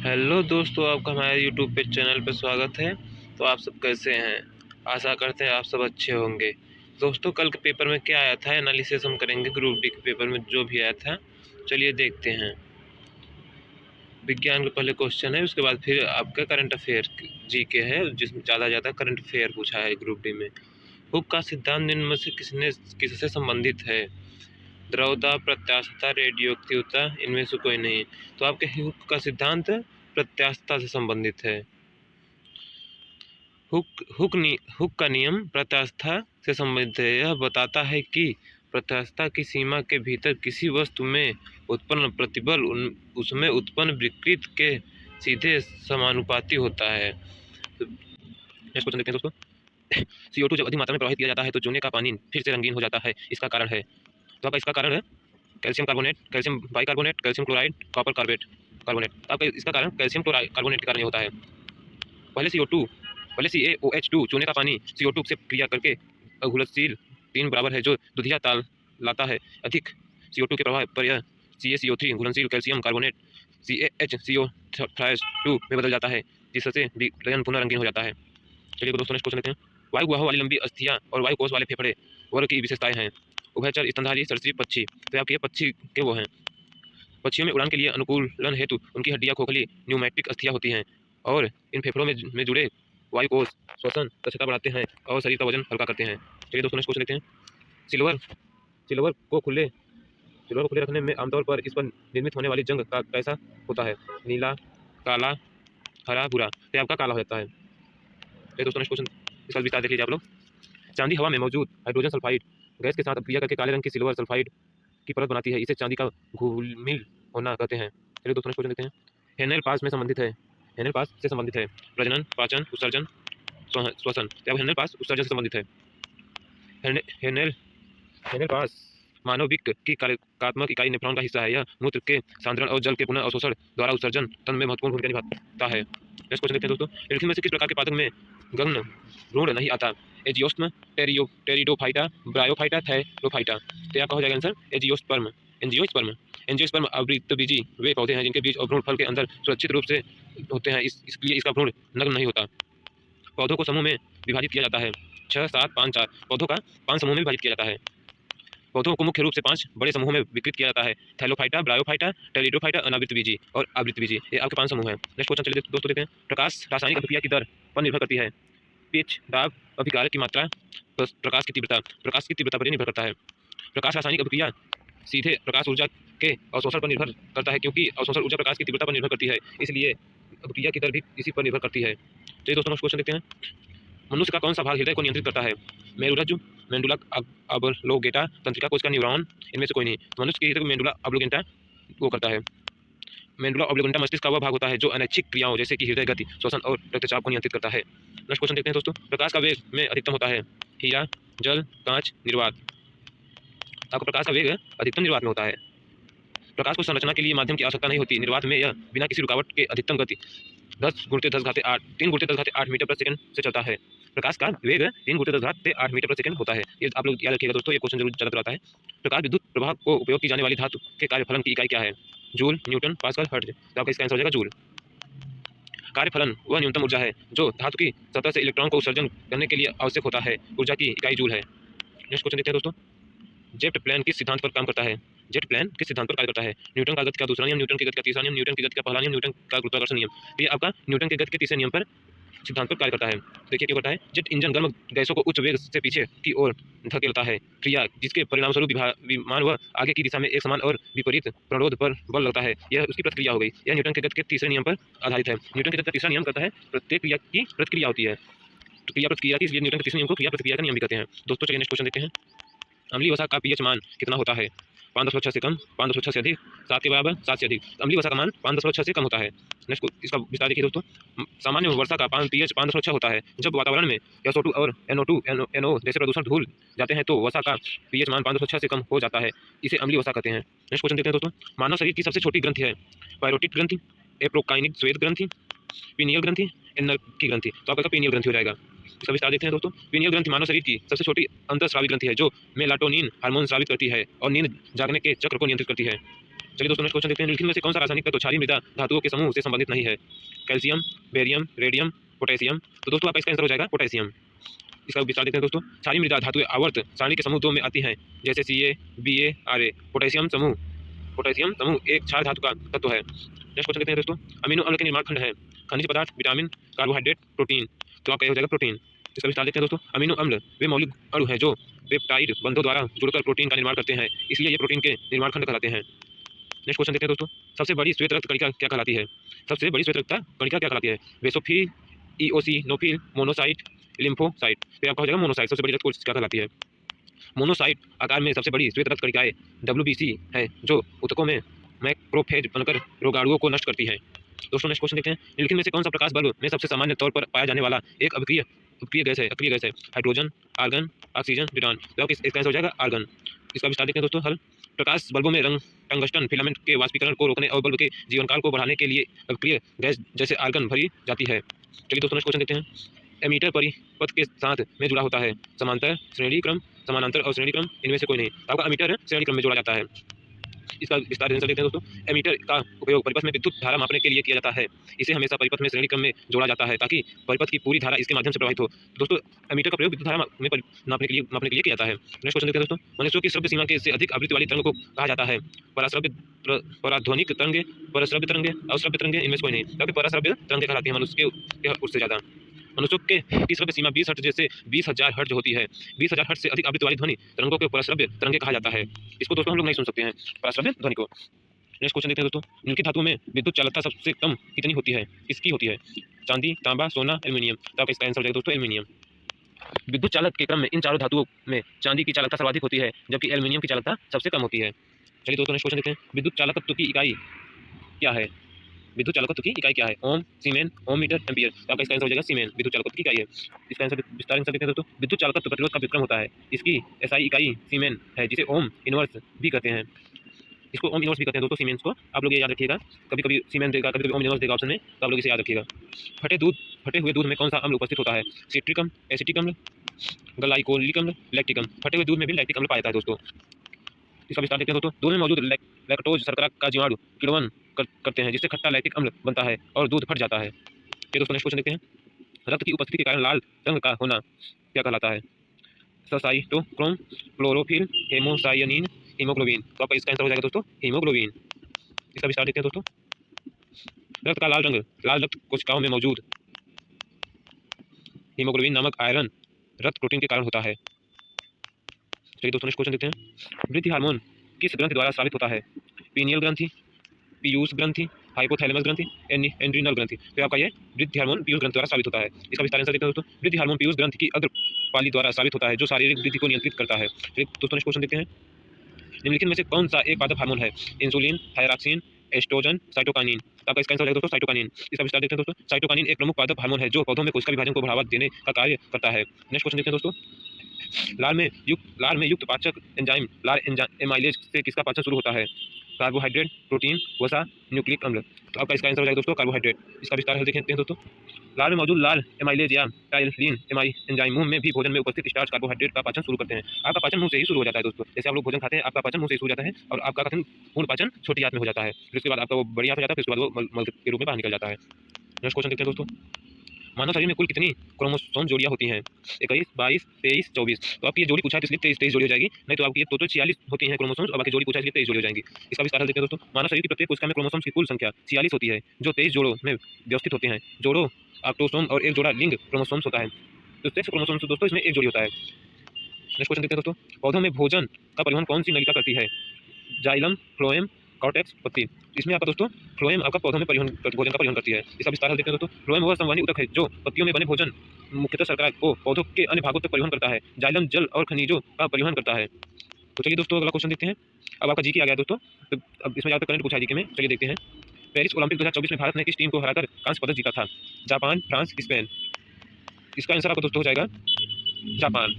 Hello दोस्तों, आपका हमारे यूट्यूब पे चैनल पे स्वागत है। तो आप सब कैसे हैं? आशा करते हैं आप सब अच्छे होंगे। दोस्तों, कल के पेपर में क्या आया था एनालिसिस हम करेंगे ग्रुप डी के पेपर में जो भी आया था। चलिए देखते हैं। विज्ञान के पहले क्वेश्चन है, उसके बाद फिर आपका करंट अफेयर जीके है जिसमें ज़्यादा करंट अफेयर पूछा है ग्रुप डी में। हुक का सिद्धांत निम्न में से किससे संबंधित है? द्रवता, प्रत्यास्थता, रेडियोएक्टिवता, इनमें से कोई नहीं। तो आपके हुक का सिद्धांत प्रत्यास्थता से संबंधित है। हुक का नियम प्रत्यास्थता से संबंधित है। यह बताता है कि प्रत्यास्थता की सीमा के भीतर किसी वस्तु में उत्पन्न प्रतिबल उसमें उत्पन्न विकृत के सीधे समानुपाती होता है। नेक्स्ट क्वेश्चन देखते हैं दोस्तों। CO2 जब अधिक मात्रा में प्रवाहित किया जाता है तो जूने का पानी फिर से रंगीन हो जाता है। इसका कारण है, तो आपका इसका कारण है calcium carbonate, calcium bicarbonate, calcium chloride, copper carbonate. आपका इसका कारण कैल्शियम कार्बोनेट के कारण ये होता है। पहले CaOH2 चूने का पानी CO2 से क्रिया करके अघुलनशील 3 बराबर है जो दुधिया ताल लाता है। अधिक CO2 के प्रभाव पर यह CaCO3 घुलनशील कैल्शियम कार्बोनेट CaHCO2 में बदल जाता है, जिससे विलयन पुनः रंगीन हो जाता है। चलिए दोस्तों नेक्स्ट क्वेश्चन लेते हैं। वायु गुहा वाली लंबी अस्थियां और वायु कोष वाले फेफड़े वर्ग की विशेषताएं हैं। उभयचर, स्तनधारी, सरीसृप, पक्षी। तो आपके पक्षी के वो हैं। पक्षियों में उड़ान के लिए अनुकूलन हेतु उनकी हड्डियां खोखली न्यूमैटिक अस्थियां होती हैं और इन फेफड़ों में जुड़े वायु कोष श्वसन दक्षता बढ़ाते हैं और शरीर का वजन हल्का करते हैं। चलिए दोस्तों नेक्स्ट क्वेश्चन लेते हैं। सिल्वर सिल्वर को खुले रखने में आमतौर पर इस पर निर्मित होने वाली जंग का कैसा होता है? नीला, काला, हरा, भूरा। तो आपका काला हो जाता है। चलिए दोस्तों नेक्स्ट क्वेश्चन इसका विस्तार देख लीजिए आप लोग। चांदी हवा में मौजूद हाइड्रोजन सल्फाइड गैस के साथ अभिक्रिया करके काले रंग की सिल्वर सल्फाइड की परत बनाती है। इसे चांदी का घुलमिल होना कहते हैं। चलिए दोस्तों नेक्स्ट क्वेश्चन देखते हैं। हेनेल पास में संबंधित है। हेनेल पास से संबंधित है प्रजनन, पाचन, उत्सर्जन, श्वसन। अब हेनेल पास उत्सर्जन से संबंधित है। हेनेल हेनेल पास मानविक की कार्यात्मक इकाई नेफ्रॉन का हिस्सा है। यह मूत्र के सांद्रण और जल के पुनः अवशोषण द्वारा उत्सर्जन तंत्र में महत्वपूर्ण भूमिका निभाता है। नेक्स्ट क्वेश्चन देखते हैं दोस्तों। निम्नलिखित में से किस प्रकार के पादप में गगन भ्रूण नहीं आता? एजियोस्पर्म, टेरिडोफाइटा, ब्रायोफाइटा, थैलोफाइटा। तो आपका हो जाएगा आंसर एजियोस्पर्म। एंजियोस्पर्म आवृतबीजी वे पौधे हैं जिनके बीज और भ्रूण फल के अंदर सुरक्षित रूप से होते हैं, इसलिए इसका भ्रूण नग्न नहीं होता। पौधों को समूह में विभाजित किया जाता है 6, 7, 5, 4। पौधों का 5 समूह में विभाजित किया जाता है। पौधों को मुख्य रूप से 5 बड़े समूहों में विकृत किया जाता है। थैलोफाइटा, ब्रायोफाइटा, टेरिडोफाइटा, अनावृतबीजी और आवृतबीजी। ये आपके 5 समूह हैं। नेक्स्ट क्वेश्चन चलिए दोस्तों देखते हैं। प्रकाश रासायनिक अभिक्रिया की दर पर निर्भर करती है। पिच, दाब, अभिकारक की मात्रा, प्रकाश की तीव्रता पर निर्भर करता है। प्रकाश रासायनिक अभिक्रिया सीधे प्रकाश ऊर्जा के अवशोषण पर निर्भर करता है, क्योंकि अवशोषण ऊर्जा प्रकाश की तीव्रता पर निर्भर करती है, इसलिए अभिक्रिया की दर भी इसी पर निर्भर करती है। चलिए दोस्तों नेक्स्ट क्वेश्चन देखते हैं। मनुष्य का कौन सा भाग हृदय को नियंत्रित करता है? मेरुरज्जु, मेंडुला ऑब्लोगेटा, तंत्रिका कोश का न्यूरॉन, इनमें से कोई नहीं। मनुष्य के हृदय को मेंडुला ऑब्लोगेटा वो करता है। मेंडुला ऑब्लोगेटा मस्तिष्क का वह भाग होता है जो अनैच्छिक क्रियाओं जैसे कि हृदय गति, श्वसन और रक्तचाप को नियंत्रित करता है। नेक्स्ट क्वेश्चन देखते हैं दोस्तों। प्रकाश का वेग में अधिकतम होता है हीरा, जल, कांच, निर्वात। आपका प्रकाश का वेग अधिकतम निर्वात में होता है। प्रकाश को संरचना के लिए माध्यम की आवश्यकता नहीं होती। निर्वात में यह बिना किसी रुकावट के अधिकतम गति 10 × 10⁸ 3 × 10⁸ मीटर प्रति सेकंड से चलता है। प्रकाश का वेग 3 × 10⁸ मीटर प्रति सेकंड होता है। ये आप लोग याद रखिएगा दोस्तों, ये क्वेश्चन जरूर ज़्यादातर आता है। प्रकाश विद्युत प्रवाह को उपयोग की जाने वाली धातु के कार्यफलन की इकाई क्या है? Joule, Newton, pascal, hertz. तो आपका इसका आंसर हो जाएगा जूल। कार्यफलन वह न्यूनतम ऊर्जा है जो धातु की सतह से इलेक्ट्रॉन को उत्सर्जन करने के लिए आवश्यक होता है। ऊर्जा की इकाई जूल है। नेक्स्ट क्वेश्चन देखते हैं दोस्तों। जेट प्लेन किस सिद्धांत पर काम करता है? जेट प्लेन किस सिद्धांत पर कार्य करता है? न्यूटन का गति का दूसरा नियम, न्यूटन की गति का तीसरा नियम, न्यूटन की गति का पहला नियम, न्यूटन का गुरुत्वाकर्षण नियम। ये आपका न्यूटन की गति के तीसरे नियम पर सिद्धांत पर कार्य करता है। देखिए क्या करता है। जेट इंजन गर्म गैसों को उच्च वेग से पीछे की ओर धकेलता है, क्रिया जिसके परिणामस्वरूप विमान व आगे की दिशा में एक समान और विपरीत प्रणोद पर बल लगता है। यह उसकी प्रतिक्रिया हो गई। यह न्यूटन की गति के तीसरे नियम पर आधारित है। न्यूटन की गति का तीसरा नियम कहता है प्रत्येक क्रिया की प्रतिक्रिया होती है। तो क्रिया प्रतिक्रिया की, इसलिए न्यूटन के तीसरे नियम को क्रिया प्रतिक्रिया का नियम भी कहते हैं। दोस्तों चलिए नेक्स्ट क्वेश्चन देखते हैं। अम्लीय वसा का पीएच मान कितना होता है? 5.6 से कम, 5.6 से अधिक, 7 के बराबर, 7 से अधिक। अम्लीय वसा का मान 5.6 से कम होता है। नेक्स्ट इसका विस्तार देखिए दोस्तों। सामान्य वर्षा का पीएच 5.6 होता है। जब वातावरण में SO2 और NO2 NO जैसे प्रदूषण धूल जाते हैं तो वसा का पीएच मान 5.6 से कम हो जाता है। इसे अम्लीय वसा कहते हैं। नेक्स्ट क्वेश्चन देखते हैं दोस्तों। मानव शरीर की सबसे छोटी ग्रंथि है? पैरोटिड ग्रंथि, एप्रोकाइनिक श्वेत ग्रंथि, पीनियल ग्रंथि, एनर की ग्रंथि। तो आपका पीनियल ग्रंथि हो जाएगा। इसका विस्तार देखते हैं दोस्तों। पीनियल ग्रंथि मानव शरीर की सबसे छोटी अंतःस्रावी ग्रंथि है जो मेलाटोनिन हार्मोन स्रावित करती है और नींद जागने के चक्र को नियंत्रित करती है। चलिए दोस्तों नेक्स्ट क्वेश्चन देखते हैं, निम्नलिखित में से कौन सा रासायनिक तत्व क्षारीय मृदा धातुओं के समूह से संबंधित नहीं है? Calcium, barium, radium, potassium. तो दोस्तों आपका इसका आंसर हो जाएगा पोटेशियम। इसका विस्तार देखते हैं दोस्तों। क्षारीय मृदा धातुएं आवर्त सारणी के समूह 2 में आती हैं, जैसे Ca, Ba, Ra। पोटेशियम समूह एक क्षार धातु का तत्व है। नेक्स्ट क्वेश्चन देखते हैं दोस्तों, अमीनो अम्ल के निर्माण खंड हैं, खनिज पदार्थ, विटामिन, कार्बोहाइड्रेट, प्रोटीन। तो आपका ये हो जाएगा प्रोटीन। इसका विस्तार देखते हैं दोस्तों। अमीनो अम्ल वे मौलिक अणु हैं जो पेप्टाइड बंधों द्वारा जुड़कर प्रोटीन का निर्माण करते हैं, इसलिए ये प्रोटीन के निर्माण खंड कहलाते हैं। नेक्स्ट क्वेश्चन देखते हैं दोस्तों, सबसे बड़ी श्वेत रक्त कणिका क्या कहलाती है? सबसे बड़ी श्वेत रक्त कणिका क्या कहलाती है? Basophil, eosinophil, monocyte, lymphocyte. तो आपका हो जाएगा मोनोसाइट। सबसे बड़ी रक्त कोशिका कहलाती है मोनोसाइट। आकार में सबसे बड़ी श्वेत रक्त कणिकाएं WBC है, जो ऊतकों में मैक्रोफेज बनकर रोगाणुओं को नष्ट करती हैं। दोस्तों नेक्स्ट क्वेश्चन देखते हैं, निम्नलिखित में से कौन सा प्रकाश बल्ब में सबसे सामान्य तौर पर पाया जाने वाला एक अक्रिय गैस है? Hydrogen, argon, oxygen, titan. तो इसका आंसर हो जाएगा आर्गन। इसका विस्तार देखते हैं दोस्तों। हल प्रकाश बल्बों में रंग टंगस्टन फिलामेंट के वाष्पीकरण को रोकने और बल्ब के जीवनकाल को बढ़ाने के लिए अक्रिय गैस जैसे आर्गन भरी जाती है। चलिए दोस्तों नेक्स्ट क्वेश्चन देखते हैं, एमीटर परिपथ के साथ में जुड़ा होता है, समांतर, श्रेणी क्रम, समानांतर और श्रेणी क्रम इनमें से कोई नहीं। आपका एमीटर श्रेणी क्रम में जोड़ा जाता है। इसका विस्तार आंसर देखते हैं दोस्तों। एमीटर का उपयोग परिपथ में विद्युत धारा मापने के लिए किया जाता है। इसे हमेशा परिपथ में श्रेणी क्रम में जोड़ा जाता है ताकि परिपथ की पूरी धारा इसके माध्यम से प्रवाहित हो। दोस्तों एमीटर का प्रयोग विद्युत धारा नापने के लिए किया जाता है। नेक्स्ट क्वेश्चन देखते हैं दोस्तों, मनुष्यों की श्रव्य सीमा के से अधिक आवृत्ति वाली तरंग को कहा जाता है? पराध्वनिक तरंगे, परश्रव्य तरंगे, अश्रव्य तरंगे इनमें से कोई नहीं। क्योंकि परश्रव्य तरंगे कहलाती है मनुष्य के उससे ज़्यादा। मनुष्यों की श्रव्य सीमा 20 हर्ट्ज से 20,000 हर्ट्ज होती है। 20,000 हर्ट्ज से अधिक आवृत्ति वाली ध्वनि तरंगों को परश्रव्य तरंगे कहा जाता है। इसको दोस्तों हम लोग नहीं सुन सकते हैं, परश्रव्य ध्वनि को। नेक्स्ट क्वेश्चन देखते हैं दोस्तों, निम्नलिखित धातुओं में विद्युत चालकता सबसे कम कितनी होती है? किसकी होती है? चांदी, तांबा, सोना, एल्यूमिनियम। तो आपका इसका आंसर हो जाएगा दोस्तों एल्यूमिनियम। विद्युत चालक के क्रम में इन चारों धातुओं में चांदी की चालकता सर्वाधिक होती है, जबकि एल्यूमिनियम की चालकता सबसे कम होती है। चलिए दोस्तों नेक्स्ट क्वेश्चन देखते हैं, विद्युत चालकत्व की इकाई क्या है? विद्युत चालकत्व की इकाई क्या है? ओम, सीमेन, ओम मीटर, एम्पियर। तो आपका इसका आंसर हो जाएगा सीमेन। विद्युत चालकत्व की इकाई है। इसका आंसर विस्तार आंसर देखते हैं दोस्तों, विद्युत चालकत्व प्रतिरोध का विक्रम होता है। इसकी एसआई इकाई सीमेन है, जिसे ओम इनवर्स भी कहते हैं। इसको ओम इनवर्स भी कहते हैं दोस्तों सीमेंस को। आप लोग ये याद रखिएगा, कभी कभी सीमेन देगा, कभी कभी ओम इनवर्स देगा ऑप्शन में, तो आप लोग इसे याद रखिएगा। फटे हुए दूध में कौन सा अम्ल उपस्थित होता है? सिट्रिक अम्ल, एसिटिक अम्ल, ग्लाइकोलिक अम्ल, लैक्टिक अम्ल। फटे हुए दूध में भी लैक्टिक अम्ल पाया जाता है दोस्तों। इसका विस्तार देखते हैं दोस्तों, दूध में मौजूद लैक्टोज शर्करा का जीवाणु किण्वन करते हैं, जिससे खट्टा लैक्टिक अम्ल बनता है और दूध फट जाता है। ये दोस्तों नेक्स्ट क्वेश्चन देखते हैं, रक्त की उपस्थिति के कारण लाल रंग का होना क्या कहलाता है? Cytochrome, chlorophyll, haemocyanin, haemoglobin. तो आपका इसका आंसर हो जाएगा दोस्तों हीमोग्लोबिन। इसका विस्तार देखते हैं दोस्तों, रक्त का लाल रंग लाल रक्त कोशिकाओं में मौजूद हीमोग्लोबिन नामक आयरन रक्त प्रोटीन के कारण होता है। चलिए दोस्तों नेक्स्ट क्वेश्चन देखते हैं, वृद्धि हार्मोन किस ग्रंथि द्वारा स्रावित होता है? पीनियल ग्रंथि, पीयूष ग्रंथि, हाइपोथैलेमस ग्रंथि, एंड्रिनल ग्रंथि। तो आपका ये वृद्धि हार्मोन पीयूष ग्रंथि द्वारा स्रावित होता है। इसका विस्तार आंसर देखते हैं दोस्तों, वृद्धि हार्मोन पीयूष ग्रंथि की अग्र पाली द्वारा स्रावित होता है, जो शारीरिक वृद्धि को नियंत्रित करता है। चलिए दोस्तों नेक्स्ट क्वेश्चन देखते हैं, निम्नलिखित में से कौन सा एक पादप हार्मोन है? Insulin, thyroxine, oestrogen, cytokinin. आपका इसका आंसर हो जाएगा दोस्तों साइटोकाइनिन। इसका विस्तार देखते हैं दोस्तों, साइटोकाइनिन एक प्रमुख पादप हार्मोन है जो पौधों में कोशिका विभाजन को बढ़ावा देने का कार्य करता है। नेक्स्ट क्वेश्चन देखते हैं दोस्तों, लार में युक्त पाचक एंजाइम लार एमाइलेज से किसका पाचन शुरू होता है? कार्बोहाइड्रेट, प्रोटीन, वसा, न्यूक्लिक अम्ल। तो आपका इसका आंसर हो जाएगा दोस्तों कार्बोहाइड्रेट। इसका विस्तार देखते हैं दोस्तों, लार में मौजूद लार एमाइलेज या टाइलिन एंजाइम मुंह में भी भोजन में उपस्थित स्टार्च कार्बोहाइड्रेट का पाचन शुरू करते हैं। आपका पाचन मुंह से ही शुरू हो जाता है दोस्तों। जैसे आप लोग भोजन खाते हैं, आपका पाचन मुंह से ही शुरू हो जाता है और आपका कथन पूर्ण पाचन छोटी आंत में हो जाता है। फिर उसके बाद आपका वो बड़ी आंत हो जाता है, फिर उसके बाद वो मल के रूप में बाहर निकल जाता है। नेक्स्ट क्वेश्चन देखते हैं दोस्तों, मानव शरीर में कुल कितनी क्रोमोसोम जोड़ियां होती हैं? 21, 22, 23, 24। तो आपकी ये जोड़ी पूछा है तो इसलिए 23 जोड़ी हो जाएगी, नहीं तो आपकी ये टोटल 46 होती हैं क्रोमोसोम्स और बाकी जोड़ी पूछा है इसलिए 23 जोड़ी हो जाएंगी। इसका विस्तार देखते हैं दोस्तों, मानव शरीर की प्रत्येक कोशिका में क्रोमोसोम्स की कुल संख्या 46 होती है, जो 23 जोड़ों में व्यवस्थित होते हैं। जोड़ों ऑक्टोसोम और एक जोड़ा लिंग क्रोमोसोम्स होता है। तो सेक्स क्रोमोसोम्स दोस्तों इसमें एक जोड़ी होता है। नेक्स्ट क्वेश्चन देखते हैं दोस्तों, पौधों में भोजन का परिवहन कौन सी नलिका करती है? जाइलम, फ्लोएम, कॉर्टेक्स, पत्ती। इसमें आपका दोस्तों फ्लोएम आपका पौधों में भोजन का परिवहन करती है। इसका विस्तार देखते हैं दोस्तों, फ्लोएम वह संवहनी ऊतक है जो पत्तियों में बने भोजन मुख्यतः शर्करा को पौधों के अन्य भागों तक परिवहन करता है। जाइलम जल और खनिजों का परिवहन करता है। तो चलिए दोस्तों अगला क्वेश्चन देखते हैं। अब आपका जी की आ गया दोस्तों, तो अब इसमें ज़्यादा करंट पूछा जी के में। चलिए देखते हैं, पेरिस ओलंपिक 2024 में भारत ने किस टीम को हराकर कांस्य पदक जीता था? Japan, France, Spain. इसका आंसर आपका दोस्तों हो जाएगा जापान।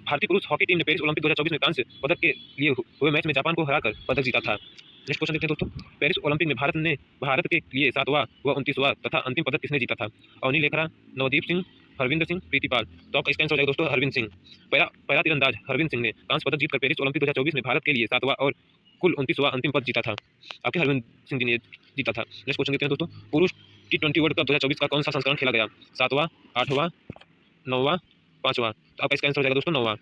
भारतीय पुरुष हॉकी टीम ने पेरिस ओलंपिक 2024 में कांस्य पदक के लिए हुए मैच में जापान को हराकर पदक जीता था। नेक्स्ट क्वेश्चन देखते हैं दोस्तों, पेरिस ओलंपिक में भारत के लिए 7वां व 29वां तथा अंतिम पदक किसने जीता था? अवनी लेखरा, नवदीप सिंह, हरविंदर सिंह, प्रीतिपाल। तो आपका इसका आंसर हो जाएगा दोस्तों हरविंद सिंह। पैरा तीरंदाज हरविंद सिंह ने कांस्य पदक जीतकर पेरिस ओलंपिक 2024 में भारत के लिए 7वां और कुल 29वां अंतिम पद जीता था। आपके हरभजन सिंह जी ने जीता था। नेक्स्ट क्वेश्चन देखते हैं दोस्तों, पुरुष T20 वर्ल्ड कप 2024 का कौन सा संस्करण खेला गया? 7वां, 8वां, 9वां, 5वां? तो आपका इसका आंसर हो जाएगा दोस्तों 9वां।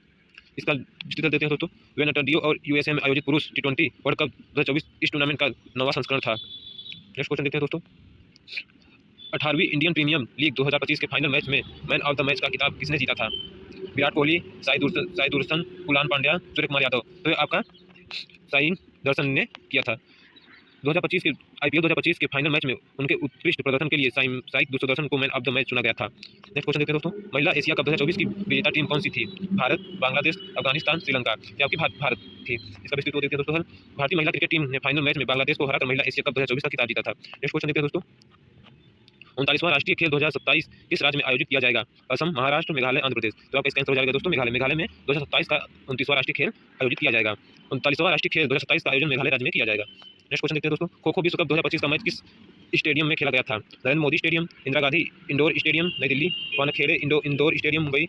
इसका डिटेल देते हैं दोस्तों, वे नटरडियो और यूएसए में आयोजित पुरुष T20 वर्ल्ड कप 2024 इस टूर्नामेंट का 9वां संस्करण था। नेक्स्ट क्वेश्चन देखते हैं दोस्तों, 18वीं इंडियन प्रीमियम लीग 2025 के फाइनल मैच में मैन ऑफ द मैच का खिताब किसने जीता था? विराट कोहली, साई दुर्सन, कुलान पांड्या, सूर्य कुमार यादव? तो आपका साई दर्शन ने किया था। 2025 के आईपीएल 2025 के फाइनल मैच में उनके उत्कृष्ट प्रदर्शन के लिए साई दुर्शन को मैन ऑफ द मैच चुना गया था। नेक्स्ट क्वेश्चन देखते हैं दोस्तों, महिला एशिया कप 2024 की विजेता टीम कौन सी थी? भारत, बांग्लादेश, अफगानिस्तान, श्रीलंका? या आपकी भारत थी। इसका विस्तृत देखते हैं दोस्तों, भारतीय महिला क्रिकेट टीम ने फाइनल मैच में बांग्लादेश को हराकर महिला एशिया कप 2024 का खिताब जीता था। नेक्स्ट क्वेश्चन देखते हैं दोस्तों, 39वां राष्ट्रीय खेल 2027 किस राज्य में आयोजित किया जाएगा? असम, महाराष्ट्र, मेघालय, आंध्र प्रदेश? तो आपका इसका आंसर हो जाएगा दोस्तों मेघालय में 2027 का 29वां राष्ट्रीय खेल आयोजित किया जाएगा। 39वां राष्ट्रीय खेल 2027 का आयोजन मेघालय राज्य में किया जाएगा। नेक्स्ट क्वेश्चन देखते हैं दोस्तों, खो खो विश्व कप 2025 का मैच किस स्टेडियम में खेला गया था? Narendra Modi stadium, Indira Gandhi indoor stadium Nai Delhi, Wankhede indoor stadium Mumbai,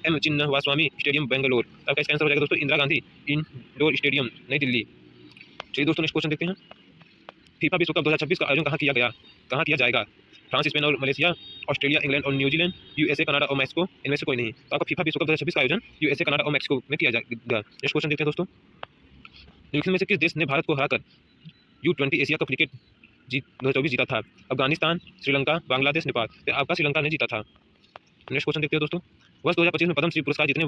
M Chinnaswamy stadium Bangalore? आपका इसका आंसर हो जाएगा दोस्तों इंदिरा गांधी इंडोर स्टेडियम नई दिल्ली। चलिए दोस्तों नेक्स्ट क्वेश्चन देखते हैं, फीफा विश्व कप 2026 का आयोजन कहाँ किया जाएगा? फ्रांस, स्पेन और मलेशिया, ऑस्ट्रेलिया, इंग्लैंड और न्यूजीलैंड, यूएसए, कनाडा और मैक्सिको? इनमें से कोई नहीं। तो आपका फीफा विश्व कप 2026 का आयोजन यूएसए, कनाडा और मैक्सिको में किया जाएगा। नेक्स्ट क्वेश्चन देखते हैं दोस्तों, निम्नलिखित में से किस देश ने भारत को हराकर U20 एशिया कप क्रिकेट 2024 जीता था? अफगानिस्तान, श्रीलंका, बांग्लादेश, नेपाल? तो आपका श्रीलंका ने जीता था। नेक्स्ट क्वेश्चन देखते हैं दोस्तों, वर्ष 2025 में पद्मश्री पुरस्कार जीतने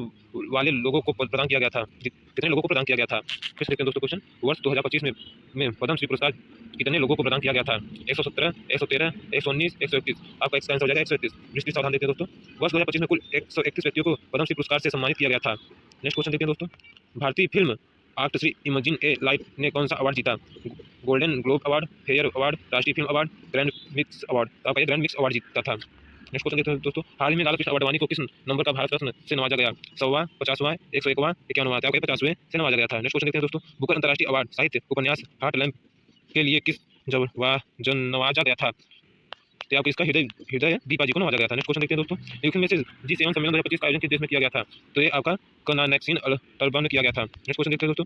वाले लोगों को प्रदान किया गया था? कितने लोगों को प्रदान किया गया था? फिर देखते हैं दोस्तों क्वेश्चन, वर्ष 2025 में पद्मश्री पुरस्कार कितने लोगों को प्रदान किया गया था? 117, 113, 119, 131? आपका इसका आंसर हो जाएगा 131। विस्तृत सावधान देखते हैं दोस्तों, वर्ष 2025 में कुल 131 व्यक्तियों को पद्मश्री पुरस्कार से सम्मानित किया गया था। नेक्स्ट क्वेश्चन देखते हैं दोस्तों, भारतीय film artist imagine a light ने कौन सा अवार्ड जीता? Golden globe award, fair award, राष्ट्रीय film award, grand mix award? तो आपका ग्रैंड मिक्स अवार्ड जीता था। नेक्स्ट क्वेश्चन देखते हैं दोस्तों, हाल ही में लाला कृष्ण अडवाणी को किस नंबर का भारत रत्न से नवाजा गया? 100वां, 50वां, 101वां, 51वां? तो आपका 50वें से नवाजा गया था। नेक्स्ट क्वेश्चन देखते हैं दोस्तों, बुकर अंतर्राष्ट्रीय अवार्ड साहित्य उपन्यास हार्ट लैम्प के लिए किस जो नवाजा गया था? तो आपको इसका हृदय दीपा जी को नवाजा गया था। नेक्स्ट क्वेश्चन देखते हैं दोस्तों, निम्नलिखित में से G7 सम्मेलन 2025 का आयोजन किस देश में किया गया था? तो ये आपका कर्नाटक टर्बन में किया गया था। नेक्स्ट क्वेश्चन देखते हैं दोस्तों,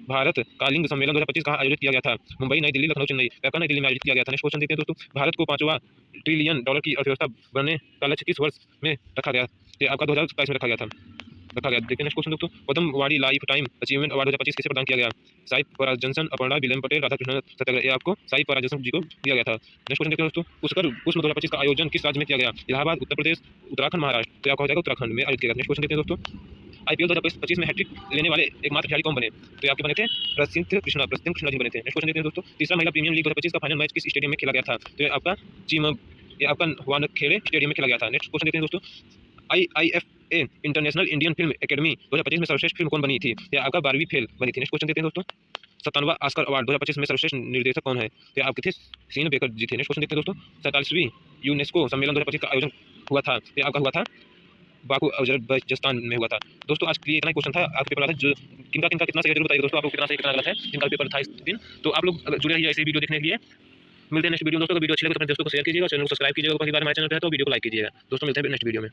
भारत कालिंग सम्मेलन 2025 कहाँ आयोजित किया गया था? मुंबई, नई दिल्ली, लखनऊ, चेन्नई? आपका नई दिल्ली में आयोजित किया गया था। नेक्स्ट क्वेश्चन देखते हैं दोस्तों, भारत को $5वां ट्रिलियन की अर्थव्यवस्था बनने का लक्ष्य किस वर्ष में रखा गया? तो आपका 2027 में रखा गया। देखिए नेक्स्ट क्वेश्चन दोस्तों, Padma awardee lifetime achievement award 2025 किसे प्रदान किया गया? साई पराग जंसन, अपर्णा, विलियम पटेल, राधाकृष्णन सत्याग्रह? ये आपको साई पराग जंसन जी को दिया गया था। नेक्स्ट क्वेश्चन देखते हैं दोस्तों, पुष्कर पुष्प 2025 का आयोजन किस राज्य में किया गया? इलाहाबाद, उत्तर प्रदेश, उत्तराखंड, महाराष्ट्र? तो आपका हो जाएगा उत्तराखंड में आयोजित किया गया। नेक्स्ट क्वेश्चन देखते हैं दोस्तों, आईपीएल 2025 में हैट्रिक लेने वाले एकमात्र खिलाड़ी कौन बने? तो ये आपके बने थे प्रसिद्ध कृष्णा जी बने थे। नेक्स्ट क्वेश्चन देखते हैं दोस्तों, तीसरा महिला प्रीमियर लीग 2025 का फाइनल मैच किस स्टेडियम में खेला गया था? तो ये आपका वानखेड़े स्टेडियम में खेला गया था। नेक्स्ट क्वेश्चन देखते हैं दोस्तों, IIFA international Indian film academy 2025 में सर्वश्रेष्ठ फिल्म कौन बनी थी? या आपका 12वीं फेल बनी थी। नेक्स्ट क्वेश्चन देखते हैं दोस्तों, 57वां ऑस्कर अवार्ड 2025 में सर्वश्रेष्ठ निर्देशक कौन है? तो आपके थे सीन बेकर जी थे। नेक्स्ट क्वेश्चन देखते हैं दोस्तों, 47वीं यूनेस्को सम्मेलन 2025 का आयोजन हुआ था? तो आपका हुआ था बाकू अजरबैजान में हुआ था। दोस्तों आज के लिए इतना ही क्वेश्चन था, आपके पेपर था जो किनका कितना सही जरूर बताइए दोस्तों, आपको कितना सही कितना गलत है, जिनका पेपर था इस दिन। तो आप लोग जुड़े रहिए ऐसे वीडियो देखने के लिए। मिलते हैं नेक्स्ट वीडियो दोस्तों, वीडियो अच्छी लगे तो अपने दोस्तों को शेयर कीजिएगा, चैनल को सब्सक्राइब कीजिएगा, पहली बार हमारे चैनल पर है तो वीडियो को लाइक कीजिएगा। दोस्तों मिलते हैं नेक्स्ट वीडियो में।